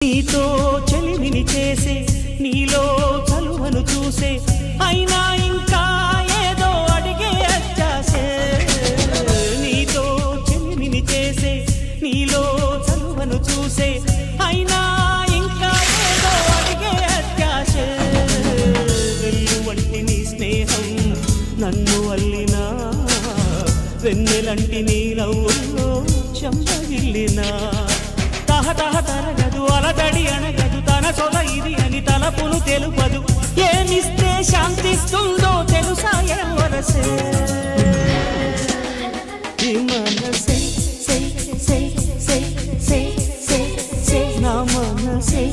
నీతో చెలిమిని చేసే నీలో చలువను చూసే అయినా ఇంకా ఏదో అడిగే అత్యాసే నీతో చెలిమిని చేసే నీలో చలువను చూసే అయినా ఇంకా ఏదో అడిగే అత్యాసే వెల్లు వంటి నీ స్నేహం నన్ను అల్లినా వెన్నెలంటి నీ నవ్వుల్లో చెంపగిల్లినా తహతహ తరగదు అలదడి అనగదు తన సొల ఇది అని తలపును తెలుపదు ఏమిస్తే శాంతిస్తుందో తెలుసా ఎవరసే ఈ మనసే సే సే సే సే సే సే నా మనసే